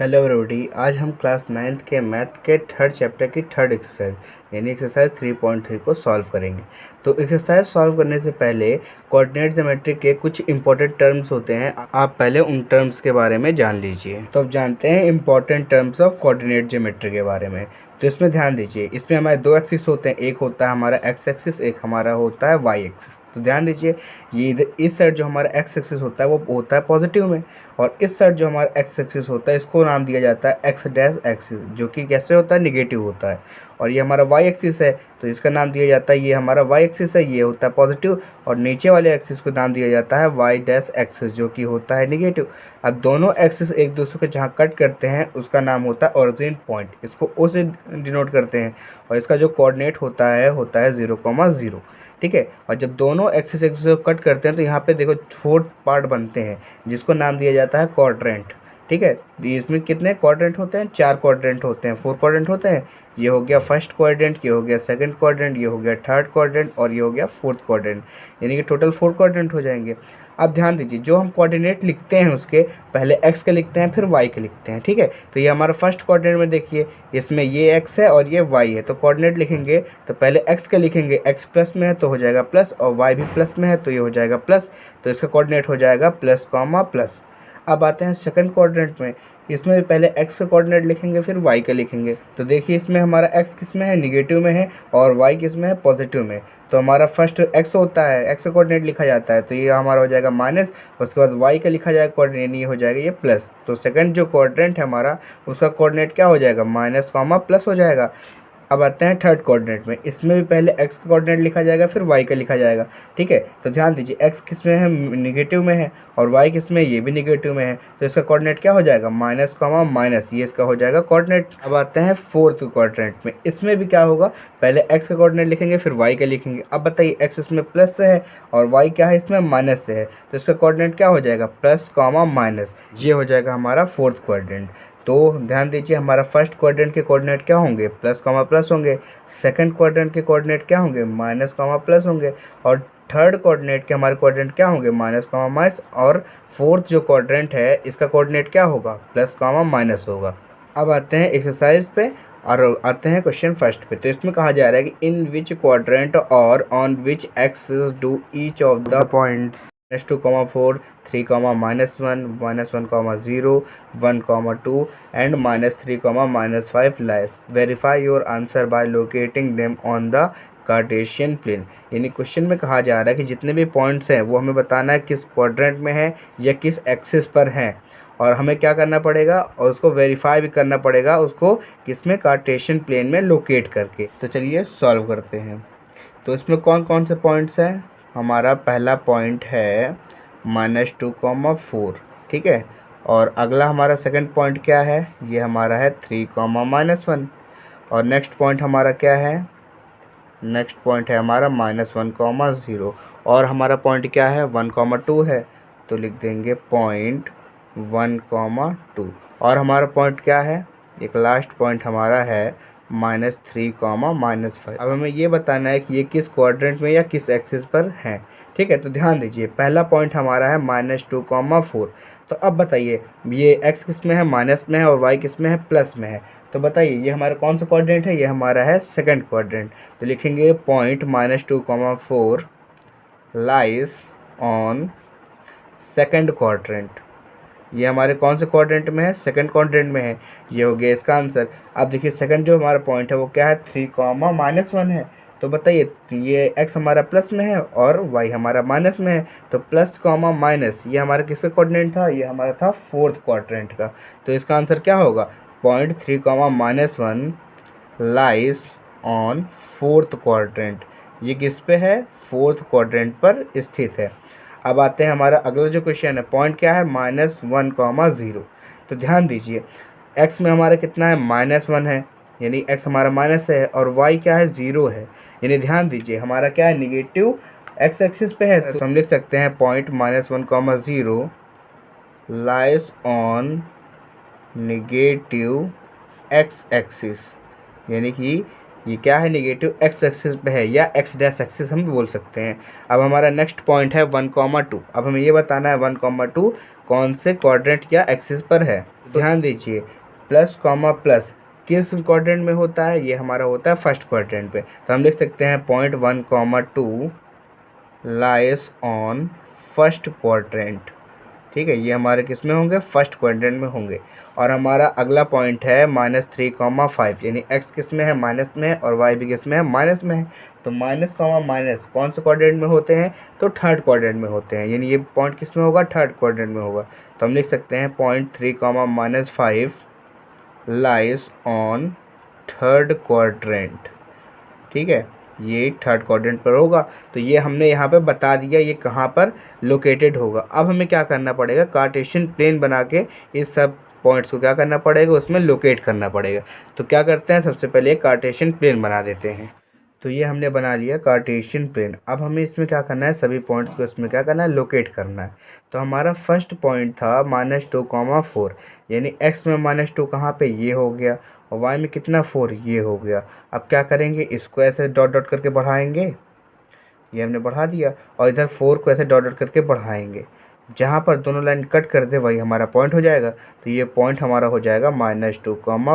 Hello everybody. आज हम class 9th के मैथ के थर्ड चैप्टर की थर्ड एक्सरसाइज यानी एक्सरसाइज 3.3 को सॉल्व करेंगे। तो एक्सरसाइज सॉल्व करने से पहले कोऑर्डिनेट ज्योमेट्री के कुछ इंपॉर्टेंट टर्म्स होते हैं, आप पहले उन टर्म्स के बारे में जान लीजिए। तो अब जानते हैं important terms of coordinate geometry के बारे में। तो इसमें ध्यान दीजिए, इसमें हमारे दो एक्सिस होते हैं, एक होता है हमारा एक्स एक्सिस, एक हमारा होता है वाई एक्सिस। तो ध्यान दीजिए, ये इस साइड जो हमारा एक्स एक्सिस होता है वो होता है पॉजिटिव में, और इस साइड जो हमारा एक्स एक्सिस होता है इसको नाम दिया जाता है एक्स डैश एक्सिस, जो कि कैसे होता है, निगेटिव होता है। और ये हमारा वाई एक्सिस है तो इसका नाम दिया जाता है, ये हमारा वाई एक्सिस है, ये होता है पॉजिटिव, और नीचे वाले एक्सिस को नाम दिया जाता है वाई डैश एक्सिस, जो कि होता है निगेटिव। अब दोनों एक्सिस एक दूसरे को जहाँ कट करते हैं उसका नाम होता है ओरिजिन पॉइंट, इसको ओ से डिनोट करते हैं, और इसका जो कोऑर्डिनेट होता है 0,0। ठीक है, और जब दोनों एक्सिस एक दूसरे को कट करते हैं तो यहाँ पे देखो 4 पार्ट बनते हैं जिसको नाम दिया जाता है क्वाड्रेंट। ठीक है, इसमें कितने क्वाड्रेंट होते हैं, 4 क्वाड्रेंट होते हैं, 4 क्वाड्रेंट होते हैं। ये हो गया फर्स्ट क्वाड्रेंट, ये हो गया सेकंड क्वाड्रेंट, ये हो गया थर्ड क्वाड्रेंट, और ये हो गया फोर्थ क्वाड्रेंट, यानी कि टोटल 4 क्वाड्रेंट हो जाएंगे। अब ध्यान दीजिए, जो हम कोऑर्डिनेट लिखते हैं उसके पहले एक्स के लिखते हैं फिर वाई के लिखते हैं। ठीक है, तो ये हमारा फर्स्ट क्वाड्रेंट में देखिए, इसमें ये एक्स है और ये वाई है, तो कोऑर्डिनेट लिखेंगे तो पहले एक्स के लिखेंगे, एक्स प्लस में है तो हो जाएगा प्लस, और वाई भी प्लस में है तो ये हो जाएगा प्लस, तो इसका कोऑर्डिनेट हो जाएगा प्लस कॉमा प्लस। अब आते हैं सेकंड क्वाड्रेंट में, इसमें भी पहले एक्स का कोऑर्डिनेट लिखेंगे फिर वाई का लिखेंगे। तो देखिए इसमें हमारा एक्स किस में है, निगेटिव में है, और वाई किस में है, पॉजिटिव में। तो हमारा फर्स्ट एक्स होता है, एक्स का कोऑर्डिनेट लिखा जाता है, तो ये हमारा हो जाएगा माइनस, उसके बाद वाई का लिखा जाएगा कोऑर्डिनेट, ये हो जाएगा ये प्लस। तो सेकंड जो क्वाड्रेंट है हमारा उसका कोऑर्डिनेट क्या हो जाएगा, माइनस कॉमा प्लस हो जाएगा। अब आते हैं थर्ड कोऑर्डिनेट में, इसमें भी पहले एक्स का कोऑर्डिनेट लिखा जाएगा फिर वाई का लिखा जाएगा। ठीक है, तो ध्यान दीजिए एक्स किस में है, निगेटिव में है, और वाई किस में, ये भी निगेटिव में है, तो इसका कोऑर्डिनेट क्या हो जाएगा, माइनस कॉमा माइनस, ये इसका हो जाएगा कोऑर्डिनेट। अब आते हैं फोर्थ क्वाड्रेंट में, इसमें भी क्या होगा, पहले एक्स का कोऑर्डिनेट लिखेंगे फिर वाई का लिखेंगे। अब बताइए एक्स इसमें प्लस से है और वाई क्या है, इसमें माइनस से है, तो इसका कोऑर्डिनेट क्या हो जाएगा, प्लस कॉमा माइनस, ये हो जाएगा हमारा फोर्थ क्वाड्रेंट। तो ध्यान दीजिए, हमारा फर्स्ट क्वाड्रेंट के कोऑर्डिनेट क्या होंगे, प्लस कॉमा प्लस होंगे, सेकंड क्वाड्रेंट के कोऑर्डिनेट क्या होंगे, माइनस कॉमा प्लस होंगे, और थर्ड कोऑर्डिनेट के हमारे कोऑर्डिनेट क्या होंगे, माइनस कॉमा माइनस, और फोर्थ जो क्वाड्रेंट है इसका कोऑर्डिनेट क्या होगा, प्लस कॉमा माइनस होगा। अब आते हैं एक्सरसाइज पे और आते हैं क्वेश्चन फर्स्ट पे। तो इसमें कहा जा रहा है कि इन विच क्वाड्रेंट और on which axis do each of the points -2, 3, -1, -1, 0, 1, 2 and -3, -5 lies. Verify your answer by locating them on the Cartesian plane. यानी क्वेश्चन में कहा जा रहा है कि जितने भी पॉइंट्स हैं वो हमें बताना है किस क्वाड्रेंट में है या किस एक्सिस पर हैं, और हमें क्या करना पड़ेगा, और उसको वेरीफाई भी करना पड़ेगा उसको किसमें, कार्टेशियन प्लेन में लोकेट करके। तो चलिए सॉल्व करते हैं। तो इसमें कौन कौन से पॉइंट्स हैं, हमारा पहला पॉइंट है -2, 4। ठीक है, और अगला हमारा सेकंड पॉइंट क्या है, ये हमारा है 3, -1, और नेक्स्ट पॉइंट हमारा क्या है, नेक्स्ट पॉइंट है हमारा -1, 0, और हमारा पॉइंट क्या है, 1, 2 है, तो लिख देंगे पॉइंट 1, 2, और हमारा पॉइंट क्या है, एक लास्ट पॉइंट हमारा है -3, -5। अब हमें ये बताना है कि ये किस क्वाड्रेंट में या किस एक्सिस पर है। ठीक है, तो ध्यान दीजिए, पहला पॉइंट हमारा है -2, 4। तो अब बताइए ये एक्स किस में है, माइनस में है, और वाई किस में है, प्लस में है। तो बताइए ये हमारा कौन सा क्वाड्रेंट है, ये हमारा है सेकंड क्वाड्रेंट। तो लिखेंगे point -2, 4 lies on second quadrant. ये हमारे कौन से क्वाड्रेंट में है, सेकंड क्वाड्रेंट में है, ये हो गया इसका आंसर। अब देखिए सेकंड जो हमारा पॉइंट है वो क्या है, 3, -1 है। तो बताइए ये x हमारा प्लस में है और y हमारा माइनस में है, तो प्लस कॉमा माइनस ये हमारा किसका कोऑर्डिनेट था, ये हमारा था फोर्थ क्वाड्रेंट का। तो इसका आंसर क्या होगा, point 3, -1 lies on fourth quadrant. ये किस पे है, फोर्थ क्वाड्रेंट पर स्थित है। अब आते हैं हमारा अगला जो क्वेश्चन है, पॉइंट क्या है, -1, 0। तो ध्यान दीजिए x में हमारा कितना है, -1 है, यानी x हमारा माइनस है, और y क्या है, 0 है, यानी ध्यान दीजिए हमारा क्या है, निगेटिव x एक्सिस पे है। तो हम लिख सकते हैं point -1, 0 lies on negative x axis, यानी कि ये क्या है, निगेटिव x एक्सिस पे है, या x डैश एक्सिस हम भी बोल सकते हैं। अब हमारा नेक्स्ट पॉइंट है 1, 2। अब हमें ये बताना है 1, 2 कौन से क्वाड्रेंट या एक्सिस पर है। तो ध्यान दीजिए प्लस कॉमा प्लस किस क्वाड्रेंट में होता है, ये हमारा होता है फर्स्ट क्वाड्रेंट पे। तो हम लिख सकते हैं 0.1, 2 लाइस ऑन फर्स्ट क्वाड्रेंट। ठीक है, ये हमारे किस में होंगे, फर्स्ट क्वाड्रेंट में होंगे। और हमारा अगला पॉइंट है -3, 5, यानी x किस में है, माइनस में है, और y भी किस में है, माइनस में है। तो माइनस कॉमा माइनस कौन से क्वाड्रेंट में होते हैं, तो थर्ड क्वाड्रेंट में होते हैं, यानी ये पॉइंट किस में होगा, थर्ड क्वाड्रेंट में होगा। तो हम लिख सकते हैं 0.3, लाइज ऑन थर्ड क्वाड्रेंट। ठीक है, ये थर्ड क्वाड्रेंट पर होगा। तो ये हमने यहाँ पे बता दिया ये कहाँ पर लोकेटेड होगा। अब हमें क्या करना पड़ेगा, कार्टेशियन प्लेन बना के इस सब पॉइंट्स को क्या करना पड़ेगा, उसमें लोकेट करना पड़ेगा। तो क्या करते हैं, सबसे पहले कार्टेशियन प्लेन बना देते हैं। तो ये हमने बना लिया कार्टेशियन प्लेन। अब हमें इसमें क्या करना है, सभी पॉइंट्स को इसमें क्या करना है, लोकेट करना है। तो हमारा फर्स्ट पॉइंट था -2, 4, यानी x में -2 कहाँ पे, ये हो गया, और y में कितना 4, ये हो गया। अब क्या करेंगे, इसको ऐसे डॉट डॉट करके बढ़ाएंगे, ये हमने बढ़ा दिया, और इधर 4 को ऐसे डॉट डॉट करके बढ़ाएंगे। जहाँ पर दोनों लाइन कट कर दे वही हमारा पॉइंट हो जाएगा। तो ये पॉइंट हमारा हो जाएगा -2,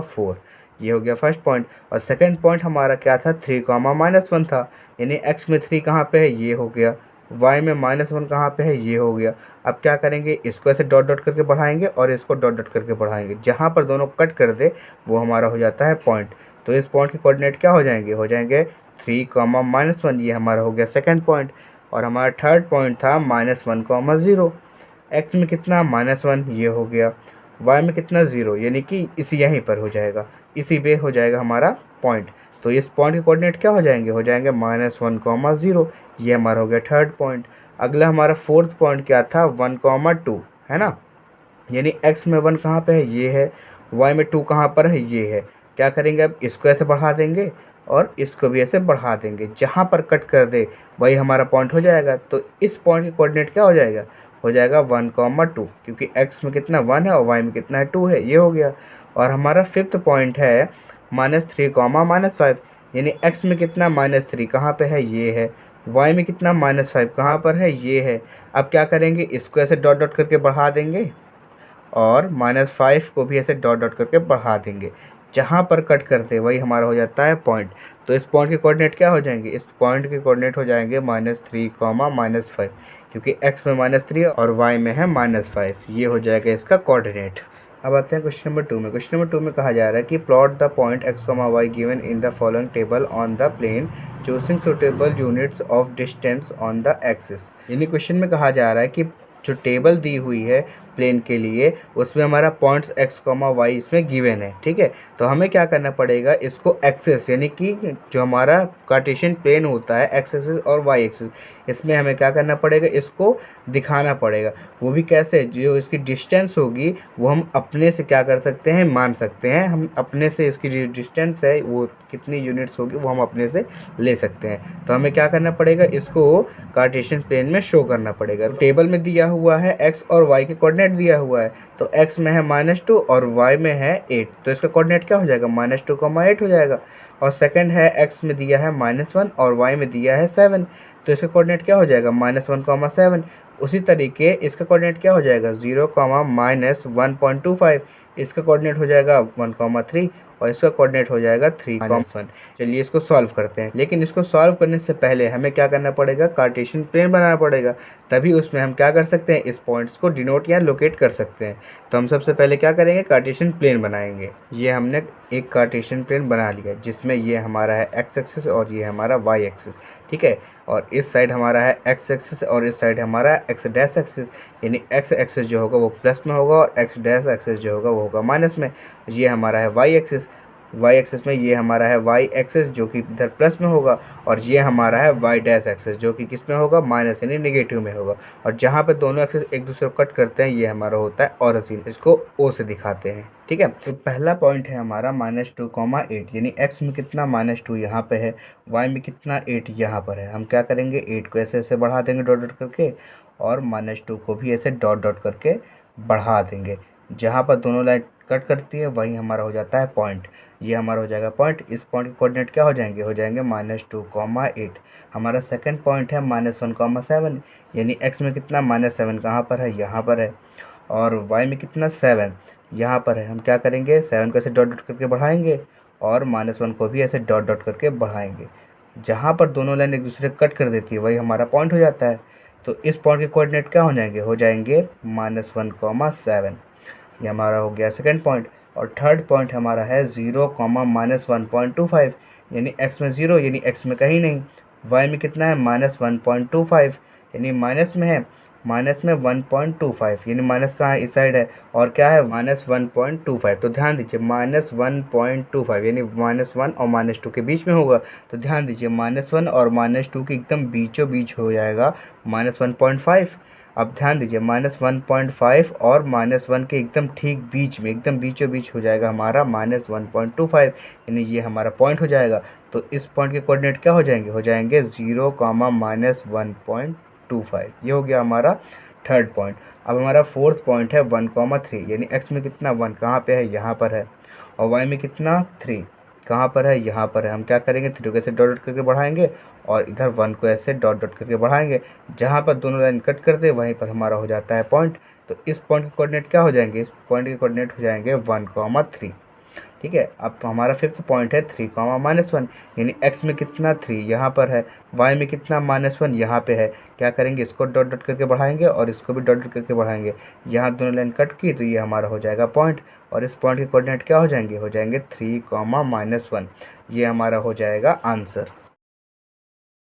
4, ये हो गया फर्स्ट पॉइंट। और सेकंड पॉइंट हमारा क्या था, 3, -1 था, यानी x में 3 कहाँ पे है, ये हो गया, y में -1 कहाँ पे है, ये हो गया। अब क्या करेंगे, इसको ऐसे डॉट डॉट करके बढ़ाएंगे और इसको डॉट डॉट करके बढ़ाएंगे, जहाँ पर दोनों कट कर दे वो हमारा हो जाता है पॉइंट। तो इस पॉइंट के कोऑर्डिनेट क्या हो जाएंगे, 3, -1, ये हमारा हो गया सेकंड पॉइंट। और हमारा थर्ड पॉइंट था -1, 0, x में कितना, -1, ये हो गया, y में कितना, 0, यानी कि इसी यहीं पर हो जाएगा, इसी पे हो जाएगा हमारा पॉइंट। तो इस पॉइंट के कोऑर्डिनेट क्या हो जाएंगे, -1, 0, ये हमारा हो गया थर्ड पॉइंट। अगला हमारा फोर्थ पॉइंट क्या था, 1, 2, है ना, यानी x में 1 कहाँ पे है, ये है, y में 2 कहाँ पर है, ये है। क्या करेंगे, अब इसको ऐसे बढ़ा देंगे और इसको भी ऐसे बढ़ा देंगे, जहाँ पर कट कर दे वही हमारा पॉइंट हो जाएगा। तो इस पॉइंट के कोऑर्डिनेट क्या हो जाएगा, 1, 2, क्योंकि x में कितना 1 है और y में कितना है 2 है, ये हो गया। और हमारा फिफ्थ पॉइंट है -3, -5, यानी x में कितना, -3 कहाँ पे है, ये है, y में कितना, -5 कहाँ पर है, ये है। अब क्या करेंगे, इसको ऐसे डॉट डॉट करके बढ़ा देंगे और -5 को भी ऐसे डॉट डॉट करके बढ़ा देंगे, जहाँ पर कट करते वही हमारा हो जाता है पॉइंट। तो इस पॉइंट के कोऑर्डिनेट क्या हो जाएंगे, इस पॉइंट के कोऑर्डिनेट हो जाएंगे -3, -5, क्योंकि x में -3 और y में है -5, ये हो जाएगा इसका कोऑर्डिनेट। अब आते हैं क्वेश्चन नंबर 2 में। क्वेश्चन नंबर 2 में कहा जा रहा है कि plot the point x, y given in the following table on the plane choosing suitable units of distance on the axis. यानी क्वेश्चन में कहा जा रहा है कि जो टेबल दी हुई है प्लेन के लिए उसमें हमारा पॉइंट्स x, y इसमें गिवन है। ठीक है, तो हमें क्या करना पड़ेगा, इसको एक्सिस यानी कि जो हमारा कार्टेशियन प्लेन होता है x एक्सिस और y एक्सिस, इसमें हमें क्या करना पड़ेगा, इसको दिखाना पड़ेगा। वो भी कैसे, जो इसकी डिस्टेंस होगी वो हम अपने से क्या कर सकते हैं, मान सकते हैं। हम अपने से इसकी जो डिस्टेंस है वो कितनी यूनिट्स होगी वो हम अपने से ले सकते हैं। तो हमें क्या करना पड़ेगा, इसको कार्टेशियन प्लेन में शो करना पड़ेगा। टेबल में दिया हुआ है x और y के कोऑर्डिनेट दिया हुआ है, तो x में है -2 और y में है 8, तो इसका कोऑर्डिनेट क्या हो जाएगा, -2, 8 हो जाएगा। और सेकंड है x में दिया है -1 और y में दिया है 7, तो इसका कोऑर्डिनेट क्या हो जाएगा, -1, 7। उसी तरीके इसका कोऑर्डिनेट क्या हो जाएगा, 0, -1.25, इसका कोऑर्डिनेट हो जाएगा 1, 3 और इसका कोऑर्डिनेट हो जाएगा 3, 1। चलिए इसको सॉल्व करते हैं, लेकिन इसको सॉल्व करने से पहले हमें क्या करना पड़ेगा, कार्टेशियन प्लेन बनाना पड़ेगा, तभी उसमें हम क्या कर सकते हैं, इस पॉइंट्स को डिनोट या लोकेट कर सकते हैं। तो हम सबसे पहले क्या करेंगे, कार्टेशियन प्लेन बनाएंगे। ये हमने एक कार्टेशियन प्लेन बना लिया जिसमें ये हमारा है x एक्सिस और ये हमारा y एक्सिस। ठीक है, और इस साइड हमारा है x एक्सिस और इस साइड हमारा x डैश एक्सिस, यानी x एक्सिस जो होगा वो प्लस में होगा और x डैश एक्सिस जो होगा वो होगा माइनस में। ये हमारा है y एक्सिस, y एक्सिस में ये हमारा है y एक्सिस जो कि इधर प्लस में होगा, और ये हमारा है y डैश एक्सिस जो कि किस में होगा, माइनस यानी नेगेटिव में होगा। और जहाँ पे दोनों एक्सिस एक दूसरे को कट करते हैं ये हमारा होता है ओरिजिन, इसको O से दिखाते हैं। ठीक है, तो पहला पॉइंट है हमारा -2, 8, यानी x में कितना, -2 यहाँ पे है, y में कितना 8 यहाँ पर है। हम क्या करेंगे, 8 को ऐसे ऐसे बढ़ा देंगे डॉट डॉट करके, और -2 को भी ऐसे डॉट डॉट करके बढ़ा देंगे, जहाँ पर दोनों लाइन कट करती है वही हमारा हो जाता है पॉइंट। ये हमारा हो जाएगा पॉइंट। इस पॉइंट के कोऑर्डिनेट क्या हो जाएंगे, -2, 8। हमारा सेकंड पॉइंट है -1, 7, यानी x में कितना, -7 कहाँ पर है, यहाँ पर है, और y में कितना 7, यहाँ पर है, हम क्या करेंगे 7 को ऐसे डॉट डॉट करके बढ़ाएंगे और -1 को भी ऐसे डॉट डॉट करके बढ़ाएंगे। जहाँ पर दोनों लाइन एक दूसरे को कट कर देती है वही हमारा पॉइंट हो जाता है। तो इस पॉइंट के कोऑर्डिनेट क्या हो जाएंगे -1, 7। ये हमारा हो गया सेकंड पॉइंट। और थर्ड पॉइंट हमारा है 0, -1.25, यानी x में 0 यानी x में कहीं नहीं, y में कितना है -1.25 यानी माइनस में है, माइनस में 1.25 यानी माइनस कहाँ है, इस साइड है, और क्या है -1.25। तो ध्यान दीजिए -1.25 यानी -1 और -2 के बीच में होगा। तो ध्यान दीजिए -1 और -2 के एकदम बीचों बीच हो जाएगा -1.5। अब ध्यान दीजिए -1.5 और -1 के एकदम ठीक बीच में, एकदम बीचों बीच हो जाएगा हमारा -1.25, यानी ये हमारा पॉइंट हो जाएगा। तो इस पॉइंट के कोऑर्डिनेट क्या हो जाएंगे 0, -1.25। ये हो गया हमारा थर्ड पॉइंट। अब हमारा फोर्थ पॉइंट है 1, 3, यानी x में कितना 1 कहाँ पे है, यहाँ पर है, और y में कितना 3 कहाँ पर है, यहाँ पर है। हम क्या करेंगे 3 को ऐसे डॉट डॉट करके बढ़ाएंगे और इधर 1 को ऐसे डॉट डॉट करके बढ़ाएंगे। जहाँ पर दोनों लाइन कट कर दे वहीं पर हमारा हो जाता है पॉइंट। तो इस पॉइंट के कोऑर्डिनेट क्या हो जाएंगे, इस पॉइंट के कोऑर्डिनेट हो जाएंगे 1, 3। ठीक है। अब हमारा फिफ्थ पॉइंट है 3, -1, यानी x में कितना 3 यहाँ पर है, y में कितना -1 यहाँ पे है। क्या करेंगे, इसको डॉट डॉट करके बढ़ाएंगे और इसको भी डॉट डॉट करके बढ़ाएंगे। यहाँ दोनों लाइन कट की तो ये हमारा हो जाएगा पॉइंट। और इस पॉइंट के कोऑर्डिनेट क्या हो जाएंगे 3, -1। ये हमारा हो जाएगा आंसर।